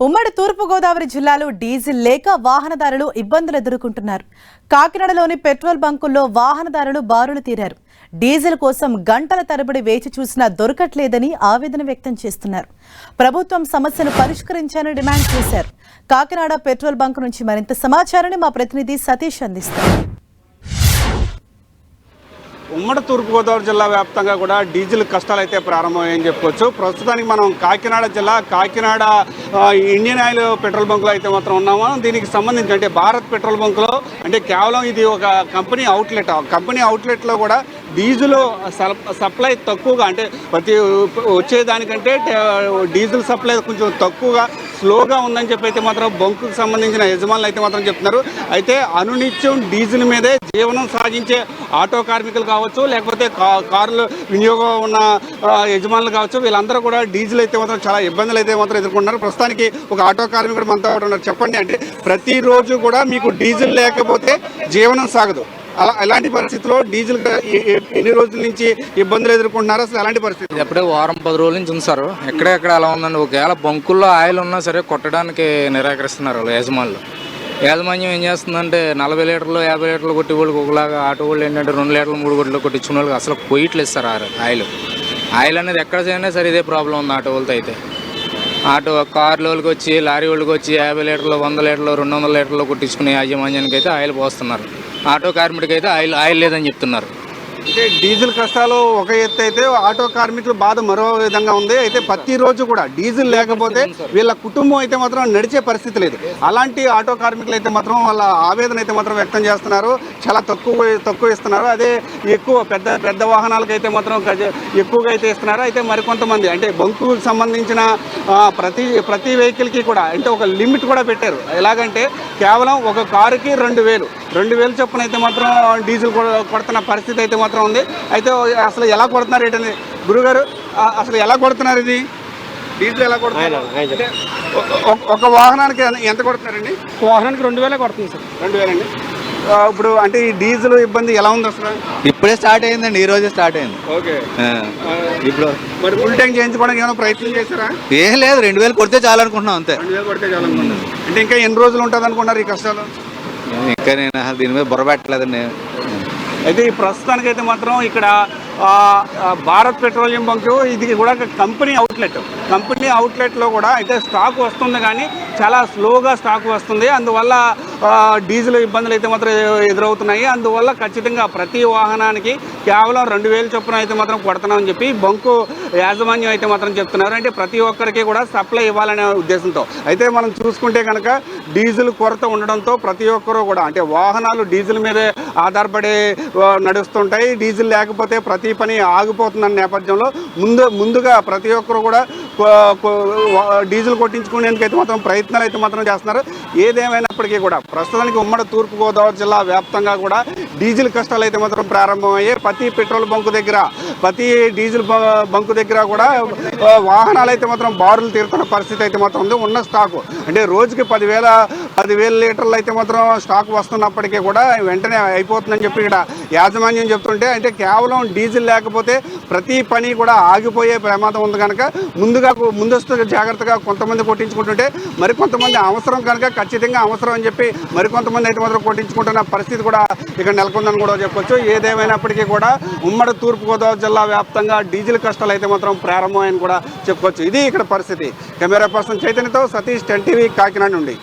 ఉమ్మడి తూర్పుగోదావరి జిల్లాలో డీజిల్ లేక వాహనదారులు ఇబ్బందులు ఎదుర్కొంటున్నారు. కాకినాడలోని పెట్రోల్ బంకుల్లో వాహనదారులు బారులు తీరారు. డీజిల్ కోసం గంటల తరబడి వేచి చూసినా దొరకట్లేదని ఆవేదన వ్యక్తం చేస్తున్నారు. ప్రభుత్వం సమస్యను పరిష్కరించాలని డిమాండ్ చేశారు. కాకినాడ పెట్రోల్ బంక్ నుంచి మరింత సమాచారాన్ని మా ప్రతినిధి సతీష్ అందిస్తారు. ఉమ్మడి తూర్పుగోదావరి జిల్లా వ్యాప్తంగా కూడా డీజిల్ కష్టాలు అయితే ప్రారంభమయ్యాయని చెప్పుకోవచ్చు. ప్రస్తుతానికి మనం కాకినాడ జిల్లా కాకినాడ ఇండియన్ ఆయిల్ పెట్రోల్ బంకులో అయితే మాత్రం ఉన్నాము. దీనికి సంబంధించి అంటే భారత్ పెట్రోల్ బంకులో అంటే కేవలం ఇది ఒక కంపెనీ అవుట్లెట్. కంపెనీ అవుట్లెట్లో కూడా డీజిల్ సప్లై తక్కువగా అంటే ప్రతి వచ్చేదానికంటే డీజిల్ సప్లై కొంచెం తక్కువగా స్లోగా ఉందని చెప్పి అయితే మాత్రం బంకుకు సంబంధించిన యజమానులు అయితే మాత్రం చెప్తున్నారు. అయితే అనునిత్యం డీజిల్ మీదే జీవనం సాగించే ఆటో కార్మికులు కావచ్చు, లేకపోతే కార్లు వినియోగం ఉన్న యజమానులు కావచ్చు, వీళ్ళందరూ కూడా డీజిల్ అయితే మాత్రం చాలా ఇబ్బందులు అయితే మాత్రం ఎదుర్కొంటున్నారు. ప్రస్తుతానికి ఒక ఆటో కార్మికుడు మనతో ఉన్నారు. చెప్పండి, అంటే ప్రతిరోజు కూడా మీకు డీజిల్ లేకపోతే జీవనం సాగదు. ఎలాంటి పరిస్థితుల్లో డీజిల్ ఎన్ని రోజుల నుంచి ఇబ్బందులు ఎదుర్కొంటున్నారు? అసలు ఎలాంటి పరిస్థితి? ఎప్పుడే వారం 10 రోజుల నుంచి ఉంది సార్. ఎక్కడెక్కడ అలా ఉందండి. ఒకవేళ బంకుల్లో ఆయిల్ ఉన్నా సరే కొట్టడానికి నిరాకరిస్తున్నారు యాజమాన్యం. ఏం చేస్తుందంటే 40 లీటర్లు 50 లీటర్లు కొట్టి వాళ్ళకి ఒకలాగా, ఆటో వాళ్ళు ఏంటంటే 2 లీటర్లు 3 లీటర్లు కొట్టించుకున్న వాళ్ళకి అసలు పోయిట్లేదు సార్. ఆయిల్ అనేది ఎక్కడ చేయనా సరే ఇదే ప్రాబ్లం ఉంది ఆటో వాళ్ళతో. అయితే ఆటో కార్ల వాళ్ళకి వచ్చి, లారీ వాళ్ళకి వచ్చి 50 లీటర్లు 100 లీటర్లు 200 లీటర్లు కొట్టించుకునే యాజమాన్యానికి అయితే ఆయిల్ పోస్తున్నారు. ఆటో కార్మికుడికి అయితే ఆయిల్ లేదని చెప్తున్నారు. అంటే డీజిల్ కష్టాలు ఒక ఎత్తు అయితే ఆటో కార్మికుల బాధ మరో విధంగా ఉంది. అయితే ప్రతిరోజు కూడా డీజిల్ లేకపోతే వీళ్ళ కుటుంబం అయితే మాత్రం నడిచే పరిస్థితి లేదు. అలాంటి ఆటో కార్మికులు అయితే మాత్రం వాళ్ళ ఆవేదన అయితే మాత్రం వ్యక్తం చేస్తున్నారు. చాలా తక్కువ ఇస్తున్నారు. అదే ఎక్కువ పెద్ద వాహనాలకు అయితే మాత్రం ఎక్కువగా అయితే ఇస్తున్నారు. అయితే మరికొంతమంది అంటే బంకుకు సంబంధించిన ప్రతి వెహికల్కి కూడా అంటే ఒక లిమిట్ కూడా పెట్టారు. ఎలాగంటే కేవలం ఒక కారుకి 2,000 చొప్పున అయితే మాత్రం డీజిల్ కొడుతున్న పరిస్థితి అయితే మాత్రం ఉంది. అయితే అసలు ఎలా కొడుతున్నారు ఏంటండి గురుగారు, అసలు ఎలా కొడుతున్నారు? ఇది డీజిల్ ఎలా కొడుతున్నారు? ఒక వాహనానికి ఎంత కొడుతున్నారండి? వాహనానికి 2,000 కొడుతుంది సార్. 2,000 అండి. ఇప్పుడు అంటే ఈ డీజిల్ ఇబ్బంది ఎలా ఉంది అసలు? ఇప్పుడే స్టార్ట్ అయిందండి, ఈ రోజే స్టార్ట్ అయింది. ఓకే. ఇప్పుడు మరి ఫుల్ ట్యాంక్ చేయించుకోవడానికి ఏమైనా ప్రయత్నం చేశారా? ఏం లేదు, 2,000 కొడితే చాలనుకుంటున్నాం అంతే. 2,000 కొడితే చాలనుకుంటున్నారు. అంటే ఇంకా ఎన్ని రోజులు ఉంటుంది అనుకున్నారు ఈ కష్టాలు? ఇంకా నేను అసలు దీని మీద బుర్రపెట్టలేదండి. అయితే ఈ ప్రస్తుతానికైతే మాత్రం ఇక్కడ భారత్ పెట్రోలియం బంకు ఇది కూడా కంపెనీ అవుట్లెట్లో కూడా అయితే స్టాక్ వస్తుంది, కానీ చాలా స్లోగా స్టాక్ వస్తుంది. అందువల్ల డీజిల్ ఇబ్బందులు అయితే మాత్రం ఎదురవుతున్నాయి. అందువల్ల ఖచ్చితంగా ప్రతి వాహనానికి కేవలం 2,000 చొప్పున అయితే మాత్రం కొడుతున్నామని చెప్పి బంకు యాజమాన్యం అయితే మాత్రం చెప్తున్నారు. అంటే ప్రతి ఒక్కరికి కూడా సప్లై ఇవ్వాలనే ఉద్దేశంతో. అయితే మనం చూసుకుంటే కనుక డీజిల్ కొరత ఉండడంతో ప్రతి ఒక్కరూ కూడా అంటే వాహనాలు డీజిల్ మీదే ఆధారపడి నడుస్తుంటాయి. డీజిల్ లేకపోతే ప్రతి పని ఆగిపోతున్న నేపథ్యంలో ముందుగా ప్రతి ఒక్కరు కూడా డీజిల్ కొట్టించుకునేందుకు అయితే మాత్రం ప్రయత్నాలు అయితే మాత్రం చేస్తున్నారు. ఏదేమైనప్పటికీ కూడా ప్రస్తుతానికి ఉమ్మడి తూర్పుగోదావరి జిల్లా వ్యాప్తంగా కూడా డీజిల్ కష్టాలు అయితే మాత్రం ప్రారంభమయ్యాయి. ప్రతి పెట్రోల్ బంకు దగ్గర, ప్రతి డీజిల్ బంకు దగ్గర కూడా వాహనాలు అయితే మాత్రం బారులు తీరుతున్న పరిస్థితి అయితే మాత్రం ఉంది. ఉన్న స్టాకు అంటే రోజుకి 10,000 లీటర్లు అయితే మాత్రం స్టాక్ వస్తున్నప్పటికీ కూడా వెంటనే అయిపోతుందని చెప్పి ఇక్కడ యాజమాన్యం చెప్తుంటే, అంటే కేవలం డీజిల్ లేకపోతే ప్రతి పని కూడా ఆగిపోయే ప్రమాదం ఉంది కనుక ముందస్తు జాగ్రత్తగా కొంతమంది కొట్టించుకుంటుంటే మరికొంతమంది అవసరం కనుక ఖచ్చితంగా అవసరం అని చెప్పి మరికొంతమంది అయితే మాత్రం కొట్టించుకుంటున్న పరిస్థితి కూడా ఇక్కడ నెలకొందని కూడా చెప్పొచ్చు. ఏదేమైనప్పటికీ కూడా ఉమ్మడి తూర్పుగోదావరి జిల్లా వ్యాప్తంగా డీజిల్ కష్టాలు అయితే మాత్రం ప్రారంభమని కూడా చెప్పుకోవచ్చు. ఇది ఇక్కడ పరిస్థితి. కెమెరా పర్సన్ చైతన్యతో సతీష్, 10 టీవీ, కాకినాడ నుండి.